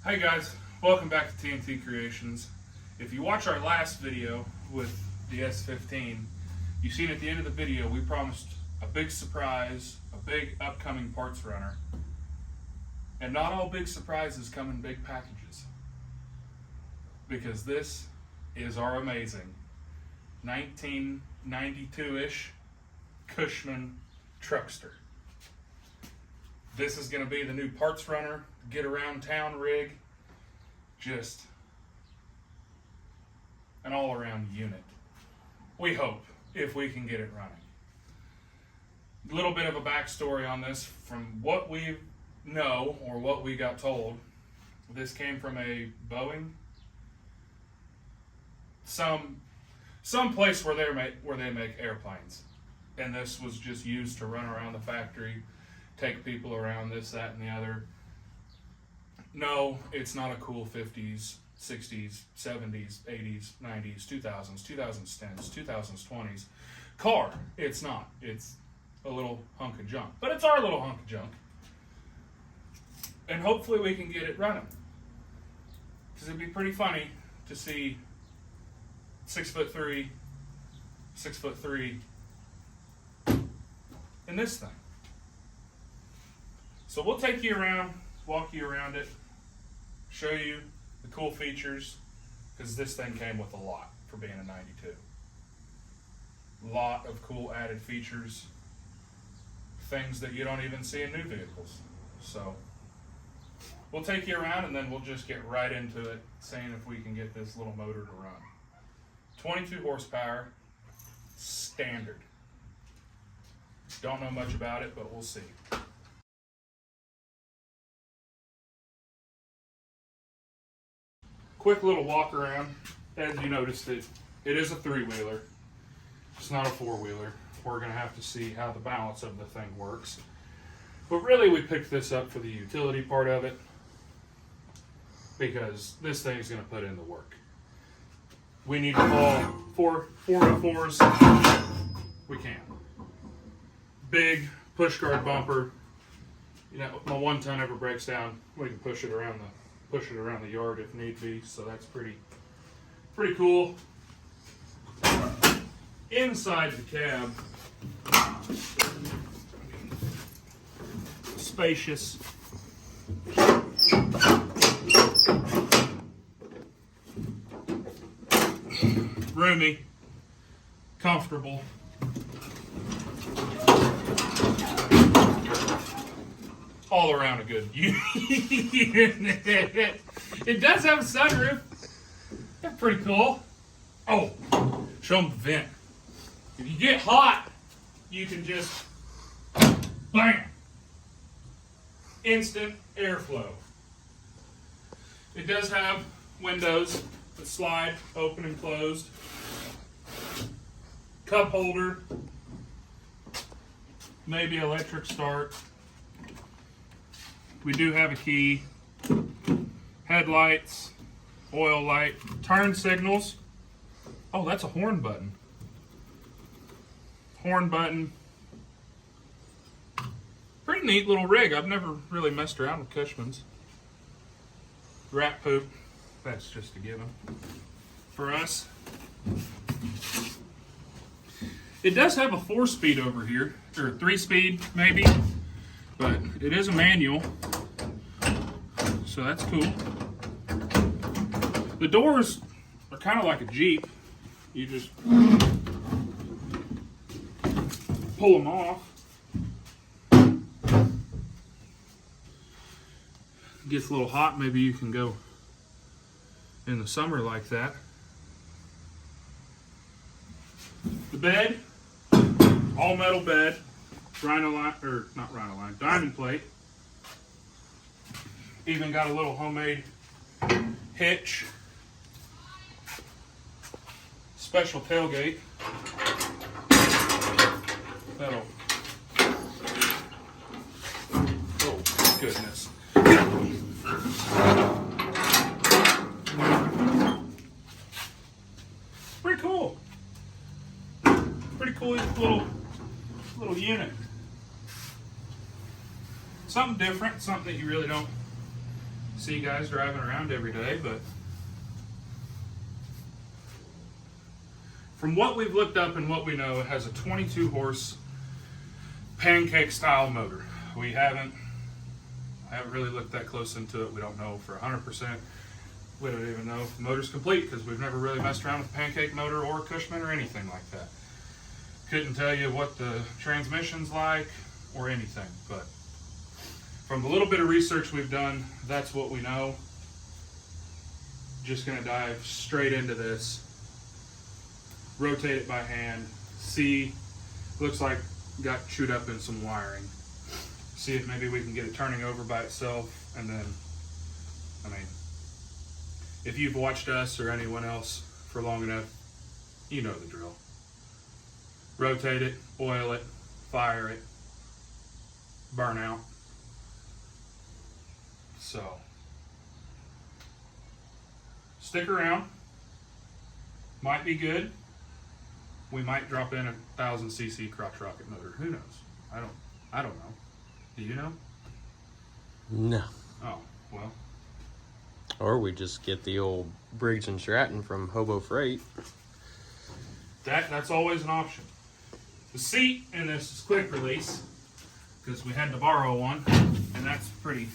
Hey guys, welcome back to TNT Creations. If you watch our last video with the S15, you've seen at the end of the video we promised a big surprise, a big upcoming parts runner. And not all big surprises come in big packages. Because this is our amazing 1992-ish CUSHMAN Truckster. This is going to be the new parts runner, get around town rig, just an all around unit. We hope, if we can get it running. A little bit of a backstory on this. From what we know, or what we got told, this came from a Boeing, some place where they make airplanes, and this was just used to run around the factory, take people around, this, that, and the other. No, it's not a cool 50s, 60s, 70s, 80s, 90s, 2000s, 2010s, 2020s car. It's not. It's a little hunk of junk. But it's our little hunk of junk. And hopefully we can get it running. Because it'd be pretty funny to see 6'3" in this thing. So we'll take you around, walk you around it, show you the cool features, because this thing came with a lot for being a 92. A lot of cool added features, things that you don't even see in new vehicles. So we'll take you around and then we'll just get right into it, seeing if we can get this little motor to run. 22 horsepower, standard. Don't know much about it, but we'll see. Quick little walk around. As you noticed, it is a three-wheeler. It's not a four-wheeler. We're going to have to see how the balance of the thing works. But really, we picked this up for the utility part of it, because this thing is going to put in the work. We need to haul 4x4s. We can. Big pushguard bumper. You know, if my 1-ton ever breaks down, we can push it around the yard if need be. So that's pretty cool. Inside the cab, spacious. Roomy, comfortable. All around a good unit. It does have a sunroof. That's pretty cool. Oh, show them the vent. If you get hot, you can just bam, instant airflow. It does have windows that slide open and closed. Cup holder, maybe electric start. We do have a key, headlights, oil light, turn signals. Oh, that's a horn button. Horn button. Pretty neat little rig. I've never really messed around with Cushmans. Rat poop. That's just a given for us. It does have a 4-speed over here, or 3-speed maybe, but it is a manual, so that's cool. The doors are kind of like a Jeep. You just pull them off. It gets a little hot, maybe you can go in the summer like that. The bed, all metal bed, diamond plate. Even got a little homemade hitch. Special tailgate. That'll, oh goodness. Pretty cool. Pretty cool little unit. Something different, something that you really don't see guys driving around every day, but from what we've looked up and what we know, it has a 22 horse pancake style motor. I haven't really looked that close into it. We don't know for 100%. We don't even know if the motor's complete because we've never really messed around with a pancake motor or Cushman or anything like that. Couldn't tell you what the transmission's like or anything, but from the little bit of research we've done, that's what we know. Just gonna dive straight into this, rotate it by hand, see, looks like got chewed up in some wiring. See if maybe we can get it turning over by itself, and then, I mean, if you've watched us or anyone else for long enough, you know the drill. Rotate it, oil it, fire it, burn out. So, stick around. Might be good. We might drop in a 1000cc crotch rocket motor. Who knows? I don't know. Do you know? No. Oh, well. Or we just get the old Briggs and Stratton from Hobo Freight. That's always an option. The seat in this is quick release because we had to borrow one, and that's pretty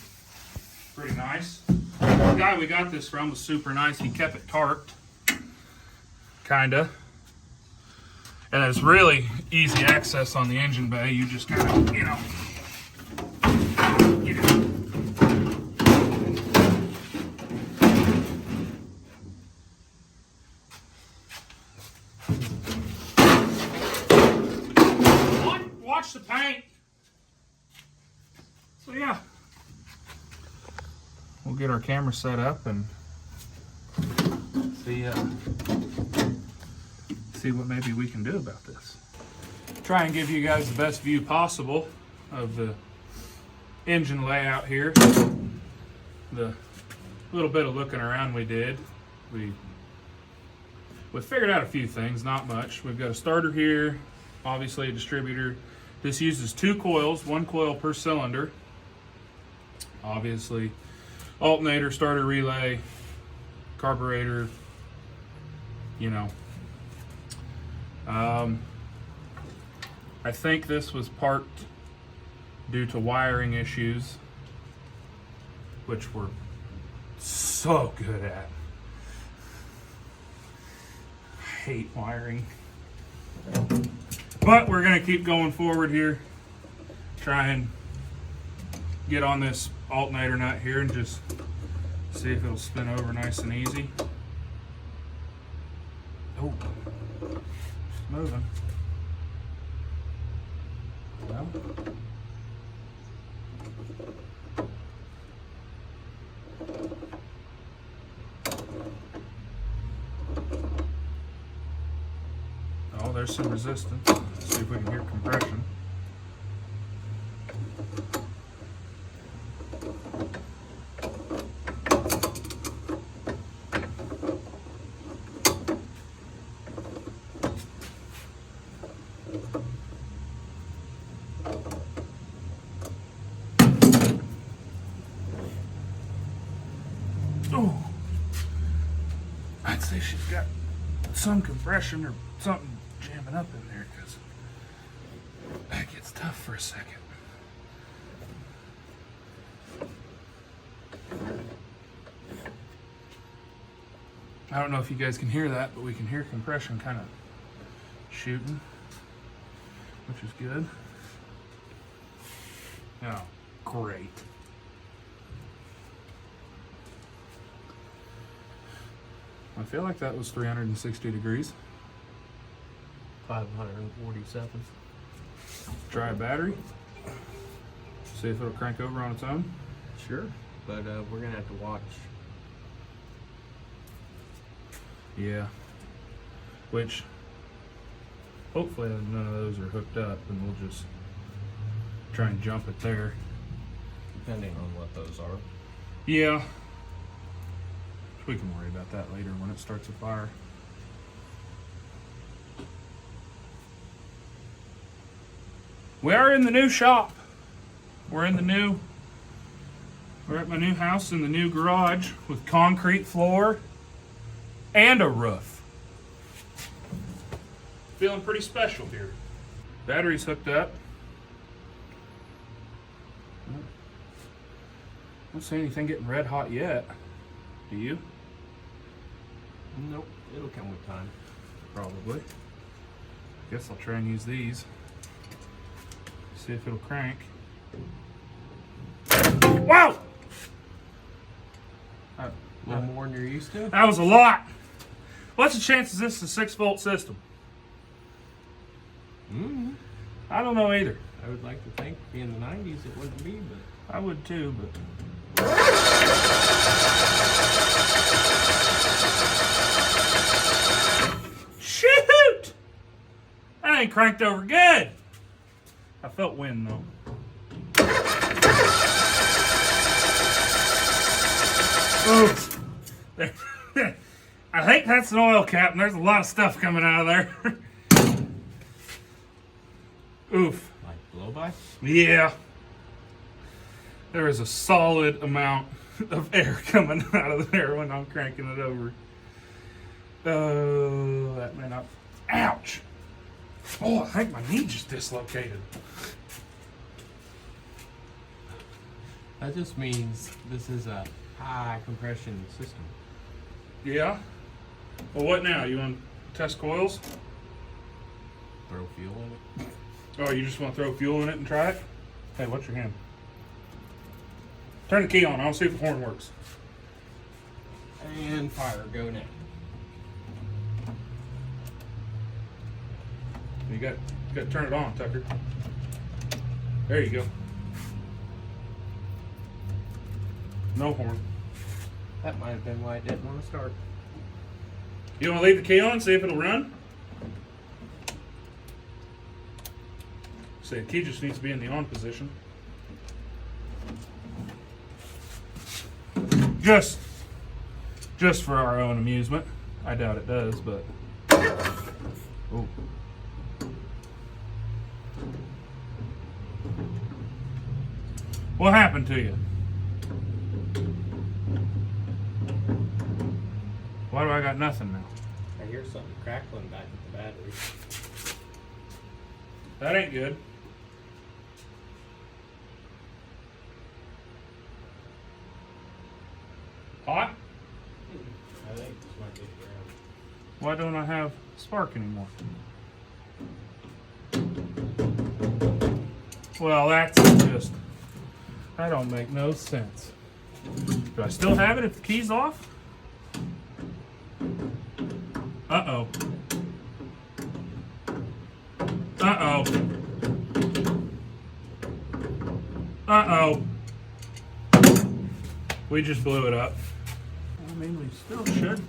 nice. The guy we got this from was super nice. He kept it tarped, kinda. And it's really easy access on the engine bay. You just kind of, you know, watch the paint. So yeah, we'll get our camera set up and see what maybe we can do about this. Try and give you guys the best view possible of the engine layout here. The little bit of looking around we did, we figured out a few things, not much. We've got a starter here, obviously a distributor. This uses 2 coils, 1 coil per cylinder. Obviously, alternator, starter relay, carburetor, you know. I think this was part due to wiring issues, which we're so good at. I hate wiring. But we're gonna keep going forward here. Try and get on this alternator nut here and just see if it'll spin over nice and easy. Oh, it's moving. Well. Oh, there's some resistance. Let's see if we can hear compression. Oh, I'd say she's got some compression or something jamming up in there because that gets tough for a second. I don't know if you guys can hear that, but we can hear compression kind of shooting, which is good. Oh, great. I feel like that was 360 degrees. 547. Try a battery. See if it'll crank over on its own. Sure, but we're gonna have to watch. Yeah. Which, hopefully none of those are hooked up, and we'll just try and jump it there. Depending on what those are. Yeah. We can worry about that later when it starts a fire. We are in the new shop. We're in the new We're at my new house in the new garage with concrete floor and a roof. Feeling pretty special here. Battery's hooked up. I don't see anything getting red hot yet. Do you? Nope, it'll come with time. Probably. Guess I'll try and use these. See if it'll crank. Wow! A little more than you're used to? That was a lot. What's the chances this is a 6-volt system? I don't know either. I would like to think in the 90s it wouldn't be, but I would too, but. Shoot! That ain't cranked over good. I felt wind though. Oof. I think that's an oil cap, and there's a lot of stuff coming out of there. Oof. like blow by? Yeah. There is a solid amount of air coming out of there when I'm cranking it over. Oh, that may not. Ouch! Oh, I think my knee just dislocated. That just means this is a high compression system. Yeah? Well, what now? You want to test coils? Throw fuel in it. Oh, you just want to throw fuel in it and try it? Hey, what's your hand? Turn the key on. I'll see if the horn works. And fire, go now. You got to turn it on, Tucker. There you go. No horn. That might have been why it didn't want to start. You want to leave the key on, see if it'll run? See, the key just needs to be in the on position. Just for our own amusement. I doubt it does, but. Oh. What happened to you? Why do I got nothing now? I hear something crackling back at the battery. That ain't good. Hot? I think this might be the ground. Why don't I have spark anymore? Well, that's just, that don't make no sense. Do I still have it if the key's off? Uh-oh. Uh-oh. Uh-oh. We just blew it up. I mean, we still should.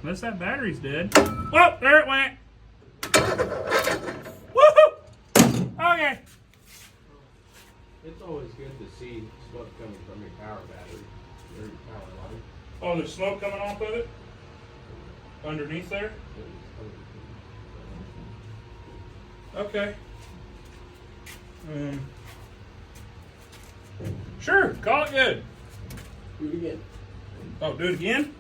Unless that battery's dead. Oh, there it went. Woohoo! Okay. It's always good to see smoke coming from your power battery or your power line. Oh, there's smoke coming off of it? Underneath there? Okay. Sure, call it good. Do it again. Oh, do it again?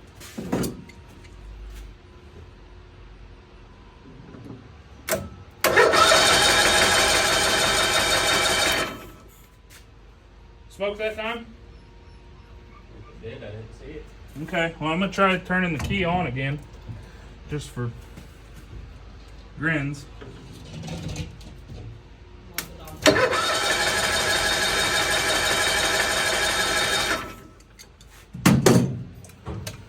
Smoke that time? If it did, I didn't see it. Okay, well, I'm going to try turning the key on again. Just for grins.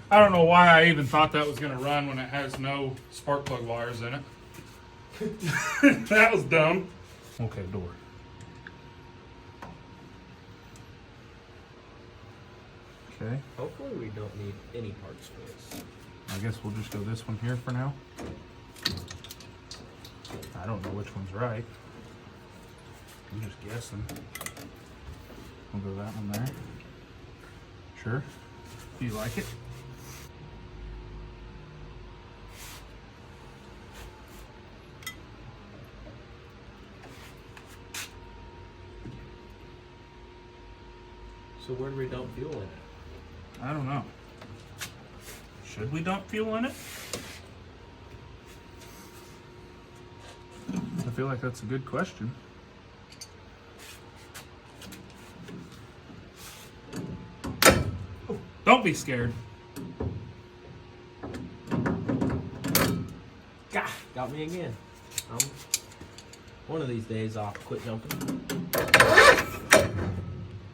I don't know why I even thought that was going to run when it has no spark plug wires in it. That was dumb. Okay, door. Okay. Hopefully we don't need any parts for this. I guess we'll just go this one here for now. I don't know which one's right. I'm just guessing. We'll go that one there. Sure. Do you like it? where do we dump fuel in it? I don't know. Should we dump fuel in it? I feel like that's a good question. Don't be scared. Gah, got me again. One of these days I'll quit jumping.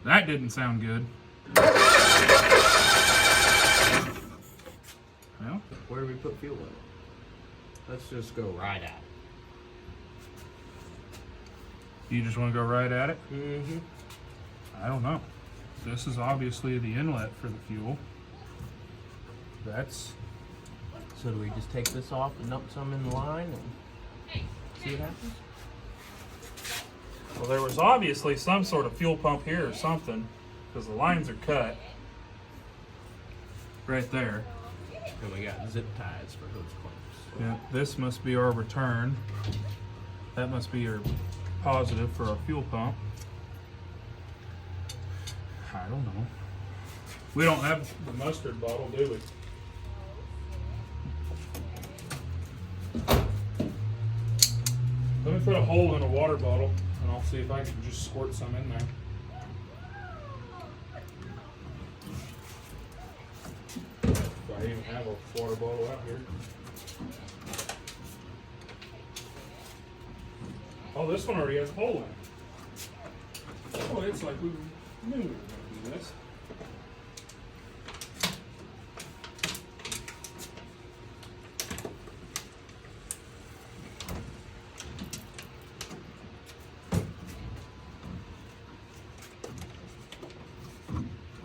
That didn't sound good. Well, Where do we put fuel in it? Let's just go right at it. you just want to go right at it? Mm-hmm. I don't know. This is obviously the inlet for the fuel. That's... So do we just take this off and dump some in the line and see what happens? Well, there was obviously some sort of fuel pump here or something, because the lines are cut right there. And we got zip ties for hose clamps. Yeah, this must be our return. That must be your positive for our fuel pump. I don't know. We don't have the mustard bottle, do we? Let me put a hole in a water bottle and I'll see if I can just squirt some in there. If I even have a water bottle out here. Oh, this one already has a hole in it. Oh, it's like we knew we were going to do this.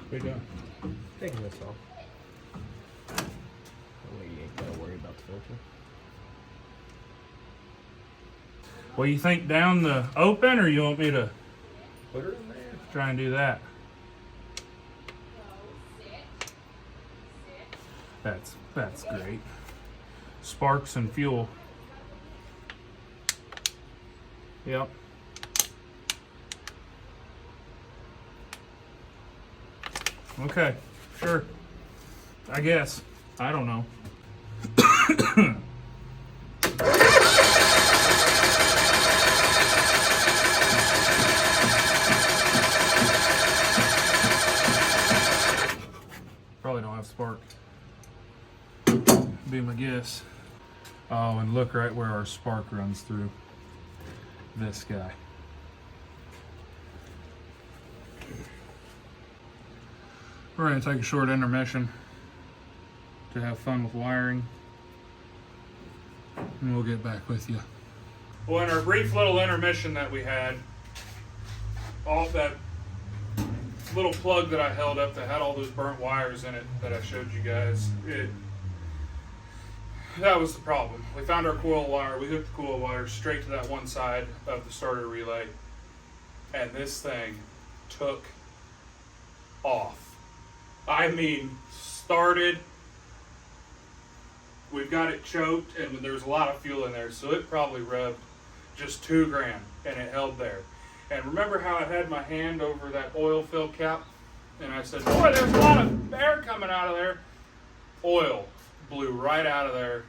What are you doing? Taking this off. That way you ain't gotta worry about the filter. Well, you think down the open, or you want me to Put her in there. try and do that? That's great. Sparks and fuel. Yep. Okay, sure. I guess. I don't know. Probably don't have spark. Be my guess. Oh, and look right where our spark runs through. This guy. We're going to take a short intermission to have fun with wiring, and we'll get back with you. Well, in our brief little intermission that we had, all that little plug that I held up that had all those burnt wires in it that I showed you guys, that was the problem. We found our coil wire, we hooked the coil wire straight to that one side of the starter relay, and this thing took off. I mean, started, we've got it choked, and there's a lot of fuel in there, so it probably revved just 2 grand, and it held there. And remember how I had my hand over that oil fill cap? And I said, boy, there's a lot of air coming out of there. Oil blew right out of there,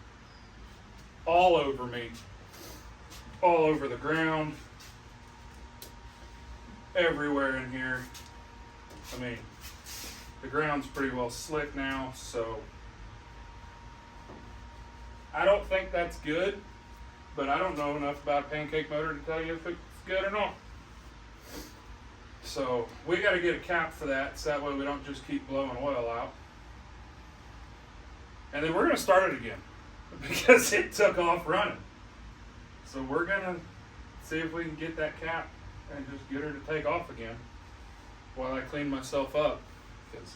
all over me, all over the ground, everywhere in here. I mean, the ground's pretty well slick now, so I don't think that's good, but I don't know enough about a pancake motor to tell you if it's good or not. So we got to get a cap for that, so that way we don't just keep blowing oil out. And then we're going to start it again because it took off running. So we're going to see if we can get that cap and just get her to take off again while I clean myself up. Because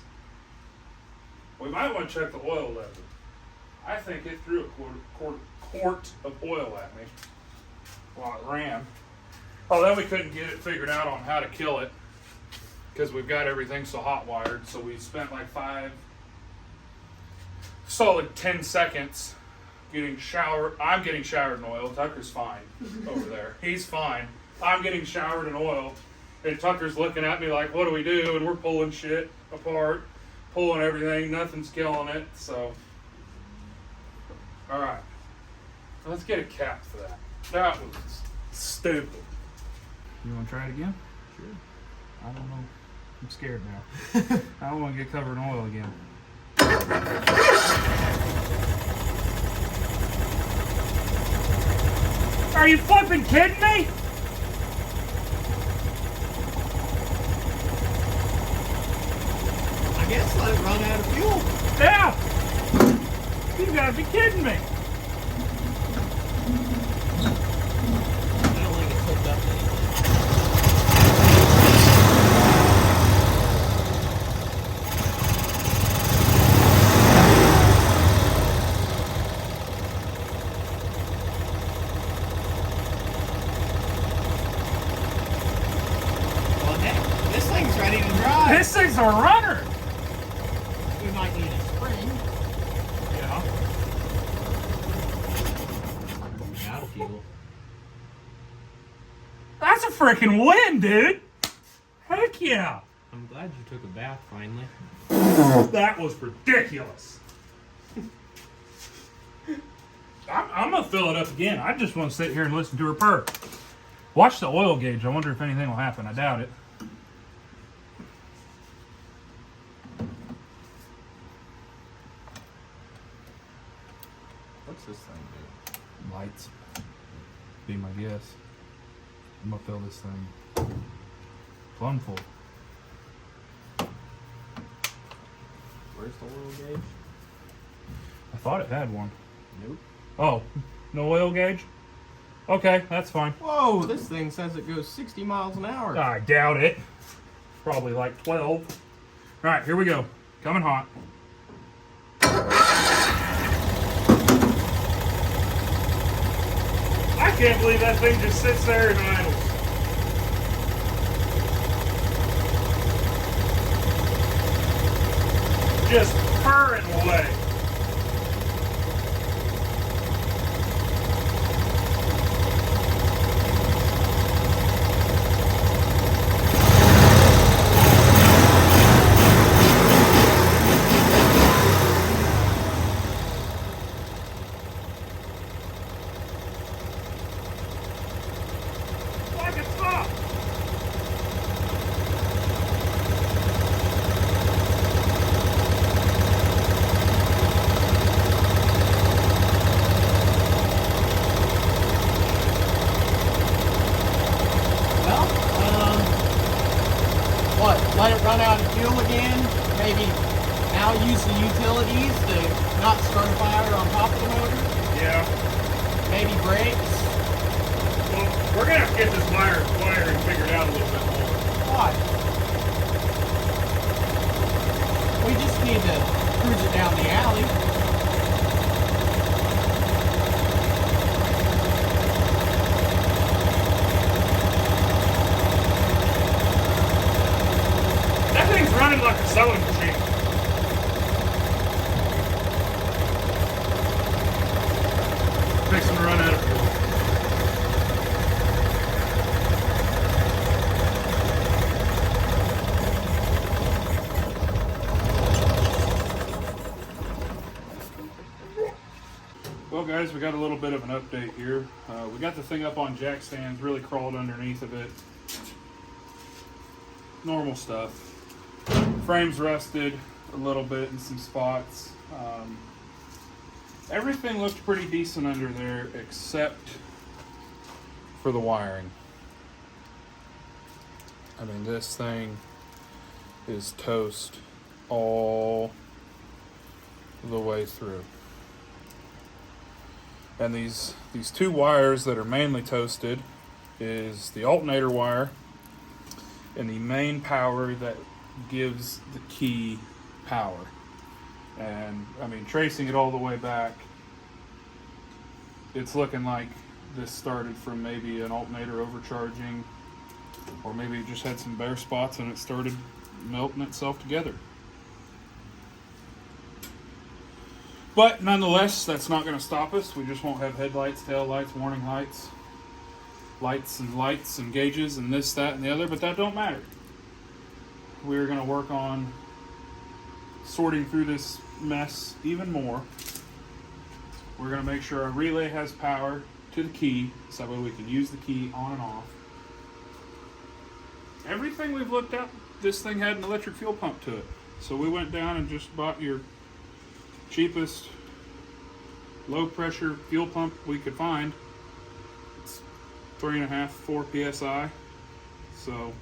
we might want to check the oil level. I think it threw a quart of oil at me while it ran. Oh, then we couldn't get it figured out on how to kill it because we've got everything so hot wired. So we spent like 10 seconds getting showered. I'm getting showered in oil. Tucker's fine over there. He's fine. I'm getting showered in oil. And Tucker's looking at me like, what do we do? And we're pulling shit apart, pulling everything. Nothing's killing it. So, all right. Let's get a cap for that. That was stupid. You want to try it again? Sure. I don't know. I'm scared now. I don't want to get covered in oil again. Are you flipping kidding me? I guess let it run out of fuel. Yeah. You gotta be kidding me. I don't think it's hooked up to anything. Well, heck, this thing's ready to drive. This thing's a runner. We might need a spring. Yeah. Out of fuel. That's a freaking win, dude. Heck yeah. I'm glad you took a bath finally. That was ridiculous. I'm gonna fill it up again. I just want to sit here and listen to her purr. Watch the oil gauge. I wonder if anything will happen. I doubt it. What's this thing do? Lights. Be my guess. I'm gonna fill this thing plumb full. Where's the oil gauge? I thought it had one. Nope. Oh, no oil gauge? Okay, that's fine. Whoa, this thing says it goes 60 miles an hour. I doubt it. Probably like 12. All right, here we go. Coming hot. I can't believe that thing just sits there and idles. Just purring away. Like it's hot. Well, what? Let it run out of fuel again? Maybe now use the utilities to not start a fire on top of the motor? Yeah. Maybe brakes? Well, we're gonna have to get this wiring figured out a little bit more. Why? We just need to cruise it down the alley. That thing's running like a sewing machine. Fixing to run out of fuel. Well, guys, we got a little bit of an update here. We got the thing up on jack stands, really crawled underneath of it. Normal stuff. Frame's rusted a little bit in some spots. Everything looked pretty decent under there except for the wiring. I mean, this thing is toast all the way through. And these two wires that are mainly toasted is the alternator wire and the main power that gives the key power. And I mean, tracing it all the way back, it's looking like this started from maybe an alternator overcharging, or maybe it just had some bare spots and it started melting itself together. But nonetheless, that's not going to stop us. We just won't have headlights, tail lights, warning lights. lights and gauges and this, that, and the other, but that don't matter. We're going to work on sorting through this mess even more. We're going to make sure our relay has power to the key, so that way we can use the key on and off. Everything we've looked at, this thing had an electric fuel pump to it. So we went down and just bought your cheapest low pressure fuel pump we could find. It's 3.5, 4 PSI. So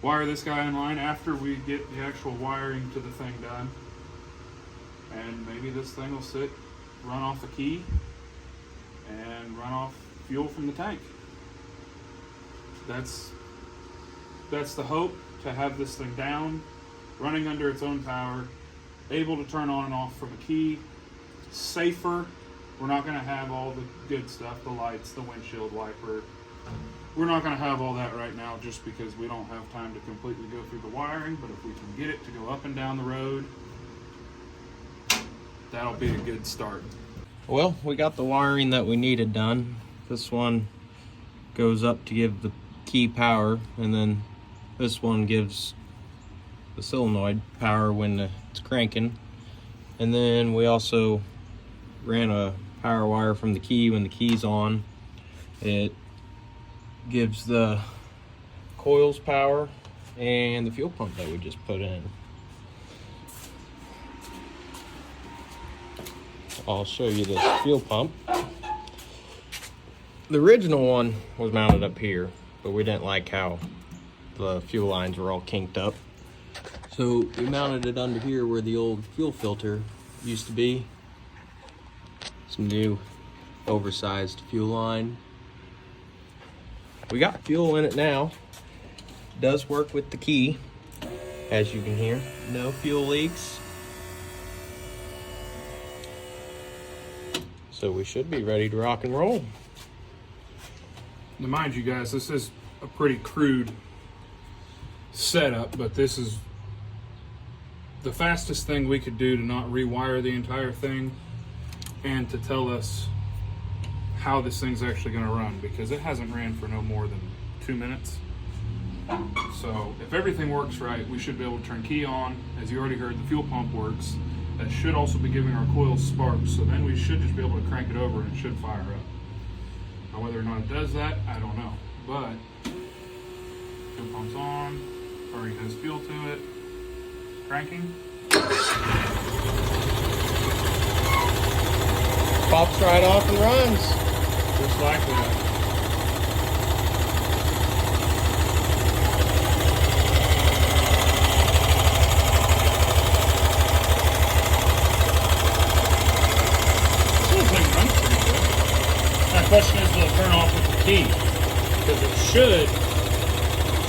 wire this guy in line after we get the actual wiring to the thing done. And maybe this thing will run off the key and run off fuel from the tank. That's the hope, to have this thing down, running under its own power, able to turn on and off from a key, safer. We're not going to have all the good stuff, the lights, the windshield wiper. We're not going to have all that right now just because we don't have time to completely go through the wiring, but if we can get it to go up and down the road, that'll be a good start. Well, we got the wiring that we needed done. This one goes up to give the key power, and then this one gives the solenoid power when it's cranking. And then we also ran a power wire from the key when the key's on. It gives the coils power and the fuel pump that we just put in. I'll show you this fuel pump. The original one was mounted up here, but we didn't like how the fuel lines were all kinked up. So we mounted it under here where the old fuel filter used to be. Some new oversized fuel line. We got fuel in it now. It does work with the key, as you can hear. No fuel leaks. So we should be ready to rock and roll. Now mind you guys, this is a pretty crude setup, but this is the fastest thing we could do to not rewire the entire thing and to tell us how this thing's actually going to run, because it hasn't ran for no more than 2 minutes. So if everything works right, we should be able to turn key on. As you already heard, the fuel pump works. That should also be giving our coils sparks, so then we should just be able to crank it over and it should fire up. Now whether or not it does that, I don't know, but fuel pump's on, already has fuel to it, cranking. Pops right off and runs. Just like that. This thing runs pretty good. My question is, will it turn off with the key? Because it should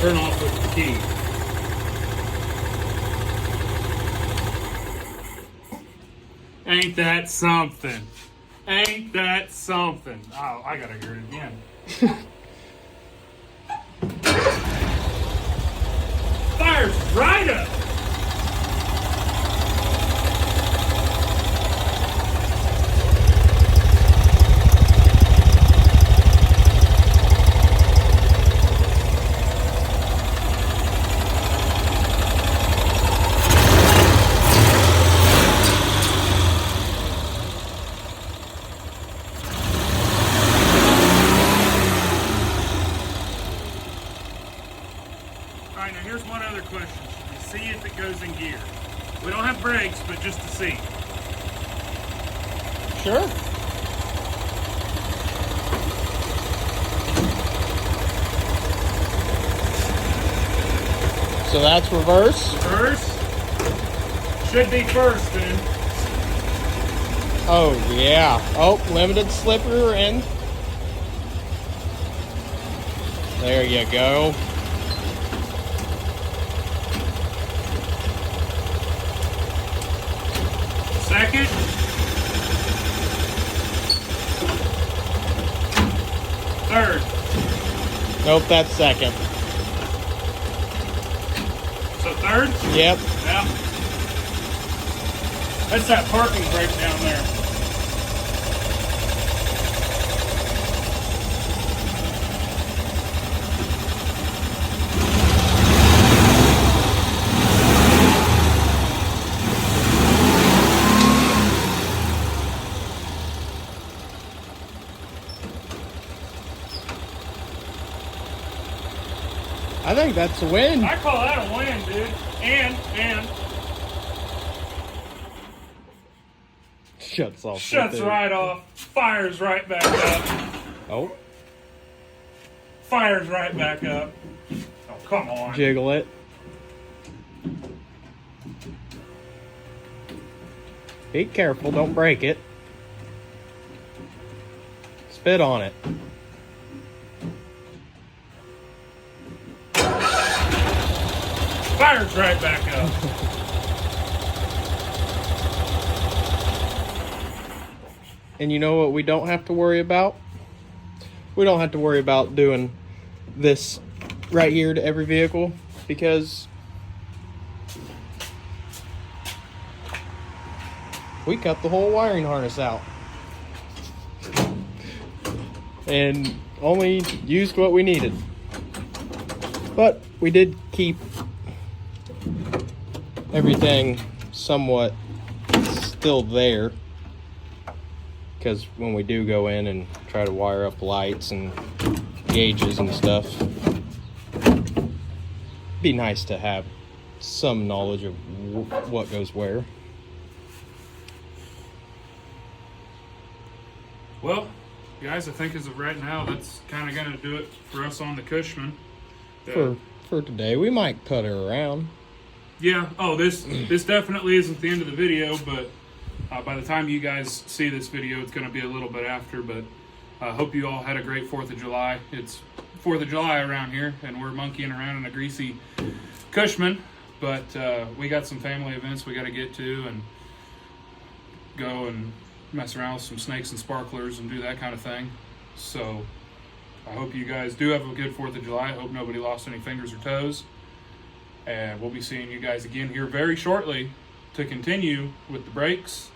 turn off with the key. Ain't that something? Ain't that something? Oh, I gotta hear it again. Fires right up! Alright, now here's one other question. Should we see if it goes in gear? We don't have brakes, but just to see. Sure. So that's reverse. Reverse. Should be first then. Oh yeah. Oh, limited slip rear end. There you go. Second. Third. Nope, that's second. So third? Yep. Yeah. That's that parking brake down there. think that's a win. I call that a win, dude. And Shuts off. shuts right off. Fires right back up. Oh. Fires right back up. Oh, come on. Jiggle it. Be careful, don't break it. Spit on it. Fires right back up. And you know what we don't have to worry about? We don't have to worry about doing this right here to every vehicle because we cut the whole wiring harness out and only used what we needed. But we did keep everything somewhat still there, because when we do go in and try to wire up lights and gauges and stuff, it'd be nice to have some knowledge of what goes where. Well, guys, I think as of right now, that's kind of going to do it for us on the Cushman. For today, we might cut her around. Yeah. Oh, this definitely isn't the end of the video, but by the time you guys see this video, it's going to be a little bit after. But I hope you all had a great 4th of July. It's 4th of July around here, and we're monkeying around in a greasy Cushman. But we got some family events we got to get to and go and mess around with some snakes and sparklers and do that kind of thing. So I hope you guys do have a good 4th of July. I hope nobody lost any fingers or toes. And we'll be seeing you guys again here very shortly to continue with the brakes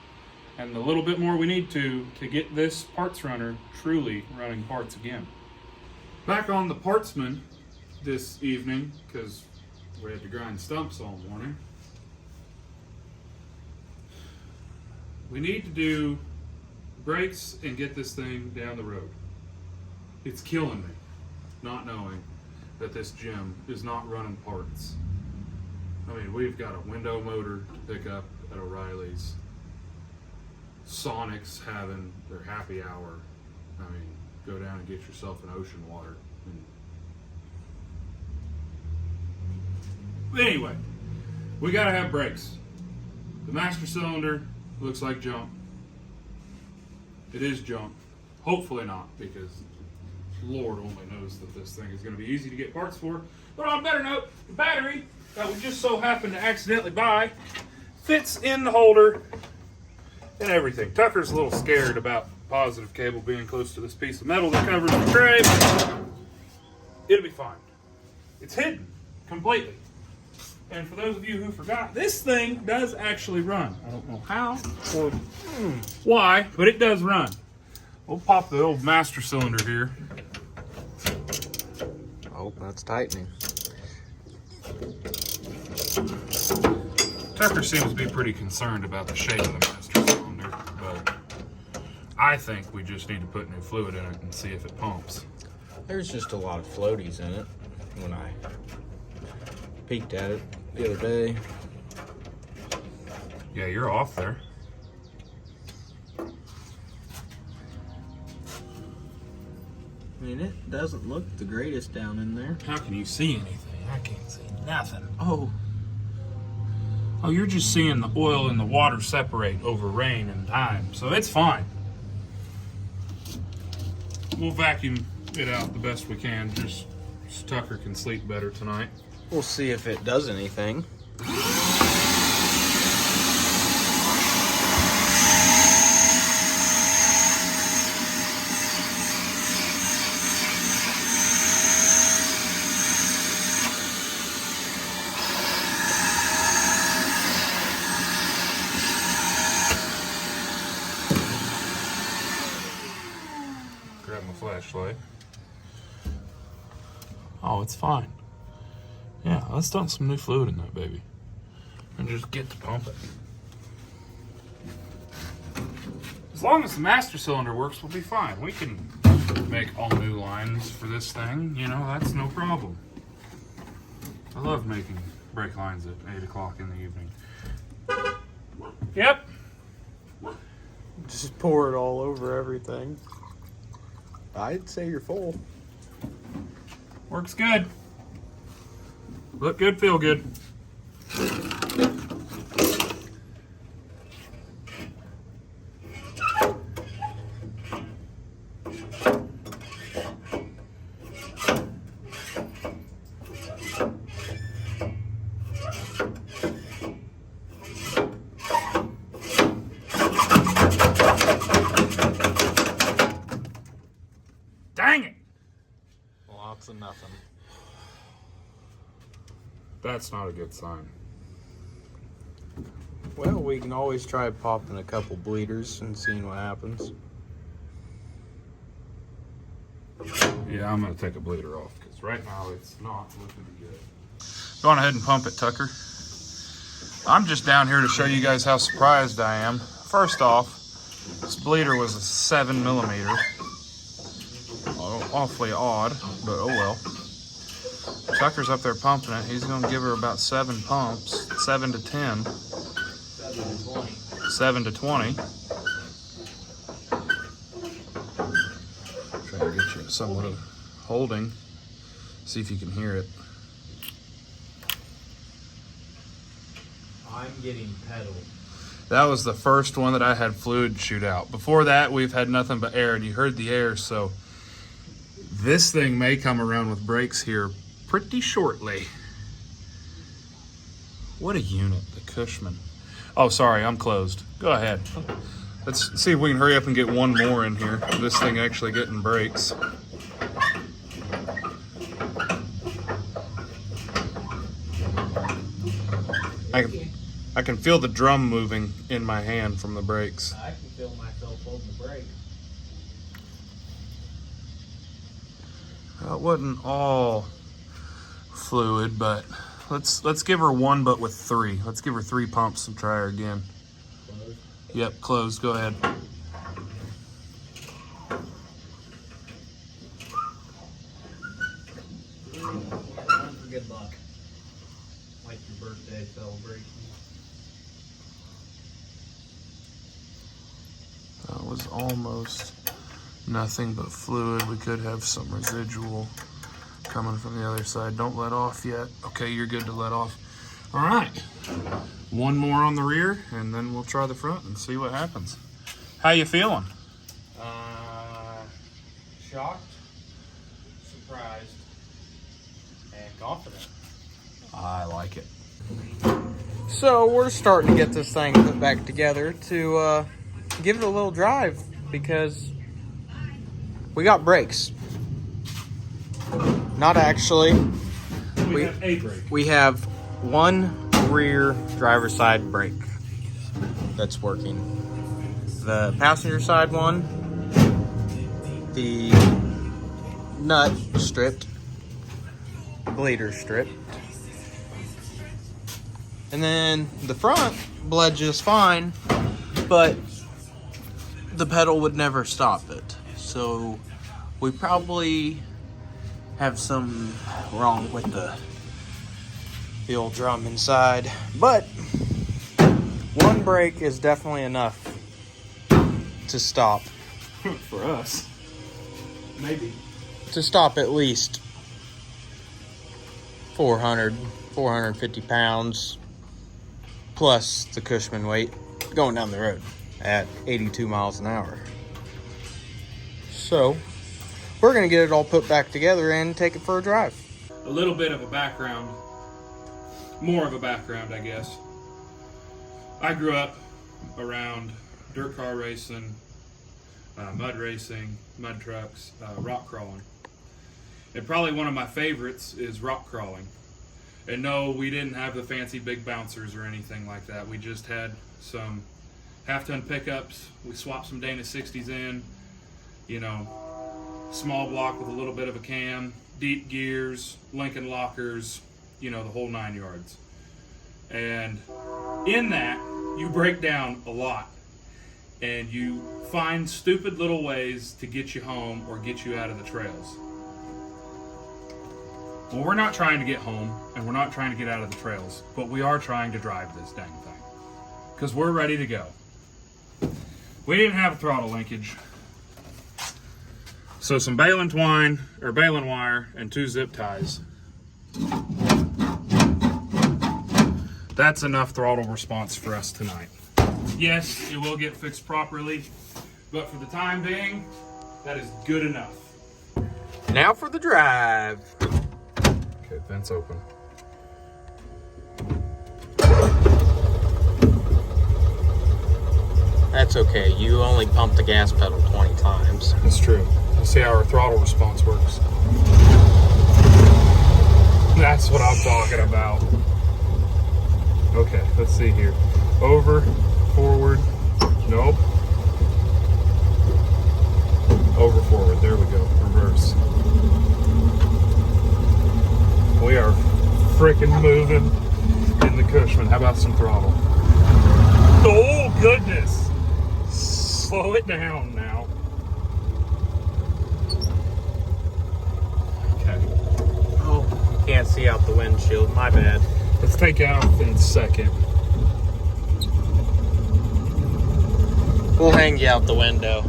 and the little bit more we need to get this parts runner truly running parts again. Back on the Partsman this evening, because we had to grind stumps all morning. We need to do brakes and get this thing down the road. It's killing me not knowing that this gym is not running parts. I mean, we've got a window motor to pick up at O'Reilly's. Sonic's having their happy hour. I mean, go down and get yourself an ocean water. But anyway, we gotta have brakes. The master cylinder looks like junk. It is junk. Hopefully not, because Lord only knows that this thing is going to be easy to get parts for. But on a better note, the battery that we just so happened to accidentally buy fits in the holder and everything. Tucker's a little scared about positive cable being close to this piece of metal that covers the tray, but it'll be fine. It's hidden completely. And for those of you who forgot, this thing does actually run. I don't know how or why, but it does run. We'll pop the old master cylinder here. Oh, that's tightening. Tucker seems to be pretty concerned about the shape of the master cylinder, but I think we just need to put new fluid in it and see if it pumps. There's just a lot of floaties in it when I peeked at it the other day. Yeah, you're off there. I mean, it doesn't look the greatest down in there. How can you see anything? I can't see nothing. Oh, you're just seeing the oil and the water separate over rain and time, so it's fine. We'll vacuum it out the best we can, just so Tucker can sleep better tonight. we'll see if it does anything. Grab my flashlight. Oh, it's fine. Yeah, let's dump some new fluid in that baby. And just get to pumping. As long as the master cylinder works, we'll be fine. We can make all new lines for this thing. You know, that's no problem. I love making brake lines at 8 o'clock in the evening. Yep. Just pour it all over everything. I'd say you're full. Works good. Look good, feel good. Dang it! Lots of nothing. That's not a good sign. Well, we can always try popping a couple bleeders and seeing what happens. Yeah, I'm gonna take a bleeder off because right now it's not looking good. Go on ahead and pump it, Tucker. I'm just down here to show you guys how surprised I am. First off, this bleeder was a 7 millimeter. Awfully odd, but oh well. Tucker's up there pumping it. He's gonna give her about 7 pumps, 7 to 10. 7 to 20. Try to get you somewhat of holding. See if you can hear it. I'm getting pedal. That was the first one that I had fluid shoot out. Before that, we've had nothing but air, and you heard the air, so this thing may come around with brakes here pretty shortly. What a unit, the Cushman. Oh, sorry, I'm closed. Go ahead. Let's see if we can hurry up and get one more in here. This thing actually getting brakes. I can feel the drum moving in my hand from the brakes. I can feel myself holding the brake. It wasn't all fluid, but let's give her one, but with 3. Let's give her 3 pumps and try her again. Close. Yep, closed. Go ahead. One for good luck. Like your birthday celebration. That was almost nothing but fluid. We could have some residual coming from the other side. Don't let off yet. Okay, you're good to let off. All right. One more on the rear, and then we'll try the front and see what happens. How you feeling? Shocked, surprised, and confident. I like it. So we're starting to get this thing put back together to give it a little drive because we got brakes. Not actually. We have a brake. We have one rear driver's side brake that's working. The passenger side one, the nut stripped, bleeder stripped, and then the front bled just fine, but the pedal would never stop it. So we probably have some wrong with the old drum inside, but one brake is definitely enough to stop. For us. Maybe. To stop at least 450 pounds plus the Cushman weight going down the road at 82 miles an hour. So we're gonna get it all put back together and take it for a drive. A little bit of a background. More of a background, I guess. I grew up around dirt car racing, mud racing, mud trucks, rock crawling. And probably one of my favorites is rock crawling. And no, we didn't have the fancy big bouncers or anything like that. We just had some half-ton pickups. We swapped some Dana 60s in, you know, small block with a little bit of a cam, deep gears, Lincoln lockers, you know, the whole 9 yards. And in that, you break down a lot. And you find stupid little ways to get you home or get you out of the trails. Well, we're not trying to get home, and we're not trying to get out of the trails, but we are trying to drive this dang thing. Because we're ready to go. We didn't have a throttle linkage. So some baling wire and 2 zip ties. That's enough throttle response for us tonight. Yes, it will get fixed properly, but for the time being, that is good enough. Now for the drive. Okay, vent's open. That's okay. You only pumped the gas pedal 20 times. That's true. Let's see how our throttle response works. That's what I'm talking about. Okay, let's see here. Over, forward, nope. Over, forward, there we go, reverse. We are freaking moving in the Cushman. How about some throttle? Oh, goodness. Slow it down now. Okay. Oh, can't see out the windshield. My bad. Let's take out in second. We'll hang you out the window.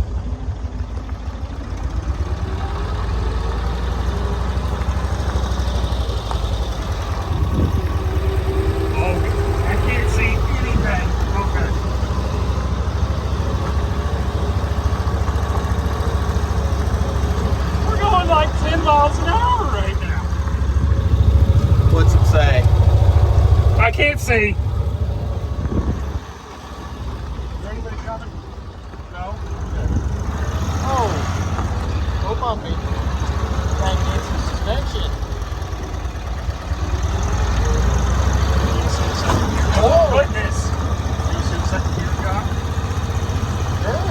Oh, I can't see anything. Okay. We're going like 10 miles an hour right now. What's it say? I can't see. Is there anybody coming? No? Oh, bumpy. That needs some suspension. Oh, goodness. Do you see the second gear got? Sure.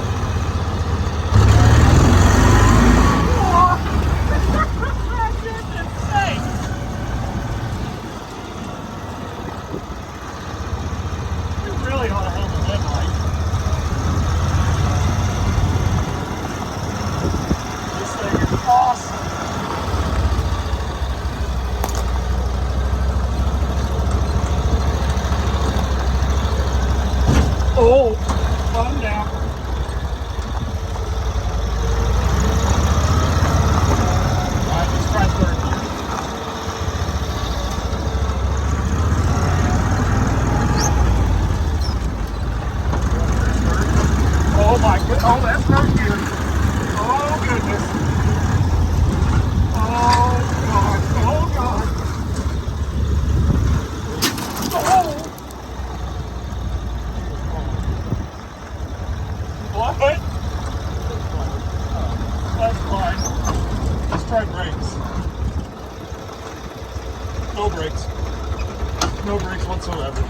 Really ought to have a headlight. This thing is awesome. Oh, calm down. All right, let's try third gear. Oh my goodness. Oh, that's third gear. Oh goodness. Oh God. Oh God. Oh. What? That's fine. Let's try brakes. No brakes. No brakes whatsoever.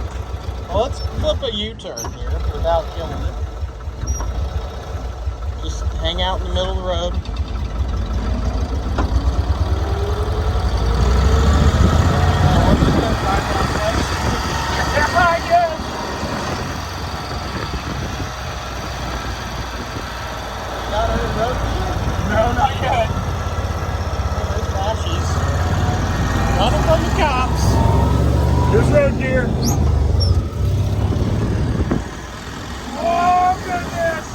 Well, let's flip a U-turn here without killing it. Just hang out in the middle of the road. Got her in road gear? No, not yet. There's Bashies. Running from the cops. Here's road gear. Oh goodness.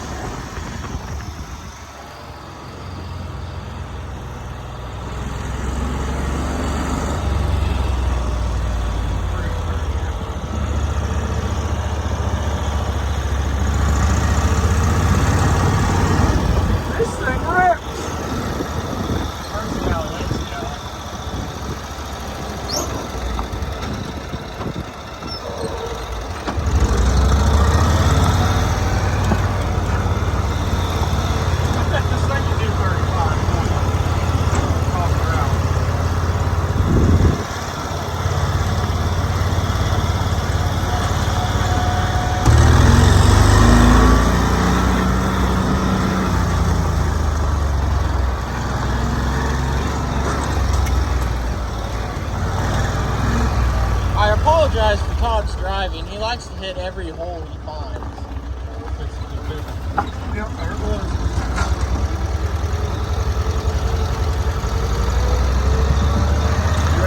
This thing rips. Where's the alley? There's the alley. apologize for Todd's driving. He likes to hit every hole he finds. Yep, there it was. You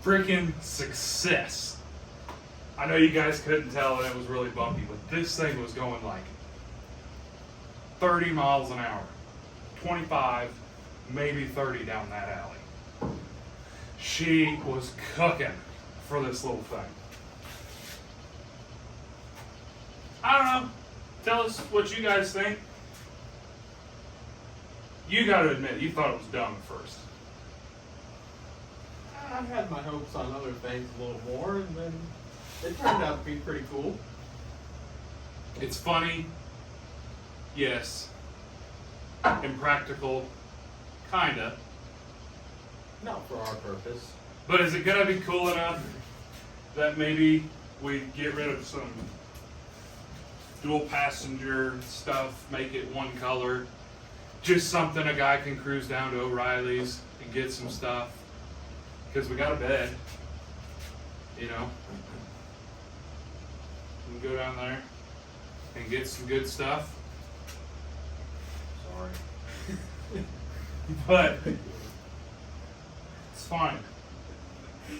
Freaking success. I know you guys couldn't tell and it was really bumpy, but this thing was going like 30 miles an hour. 25, maybe 30 down that alley. She was cooking for this little thing. I don't know. Tell us what you guys think. You got to admit, you thought it was dumb at first. I had my hopes on other things a little more, and then it turned out to be pretty cool. It's funny, yes. Impractical, kinda. Not for our purpose. But is it gonna be cool enough that maybe we get rid of some dual passenger stuff, make it one color? Just something a guy can cruise down to O'Reilly's and get some stuff. Because we got a bed, you know. We can go down there and get some good stuff. Sorry. But it's fine.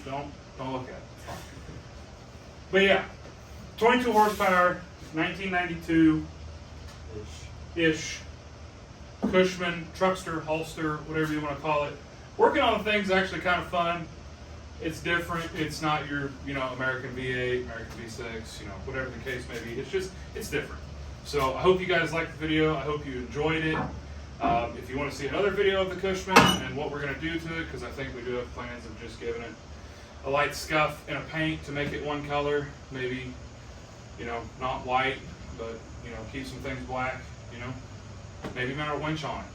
Don't look at it. It's fine. But yeah, 22 horsepower, 1992-ish. Cushman, Truckster, Holster, whatever you want to call it. Working on the thing's actually kind of fun. It's different. It's not your, American V8, American V6, whatever the case may be. It's different. So I hope you guys liked the video. I hope you enjoyed it. If you want to see another video of the Cushman and what we're going to do to it, because I think we do have plans of just giving it a light scuff and a paint to make it one color. Maybe, not white, but, keep some things black, Maybe mount a winch on it.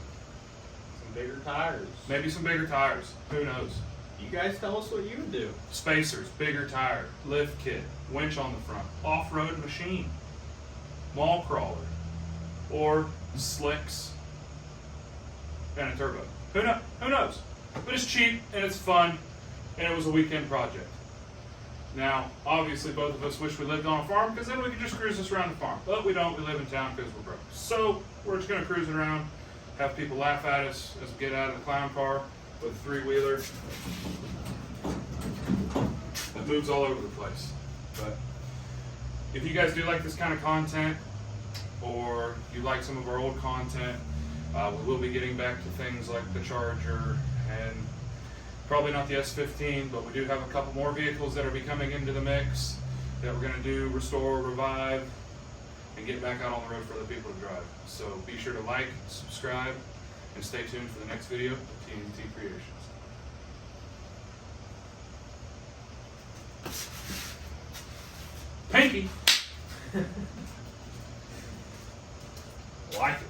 Bigger tires. Maybe some bigger tires. Who knows? You guys tell us what you would do. Spacers, bigger tire, lift kit, winch on the front, off-road machine, mall crawler, or slicks and a turbo. Who knows? But it's cheap and it's fun and it was a weekend project. Now, obviously both of us wish we lived on a farm because then we could just cruise this around the farm. But we don't. We live in town because we're broke. So we're just going to cruise it around, have people laugh at us as we get out of the clown car with a three-wheeler that moves all over the place. But if you guys do like this kind of content, or you like some of our old content, we will be getting back to things like the Charger and probably not the S15, but we do have a couple more vehicles that are coming into the mix that we're going to do, restore, revive, and get back out on the road for other people to drive. So be sure to like, subscribe, and stay tuned for the next video of TNT Creations. Pinky! Like it.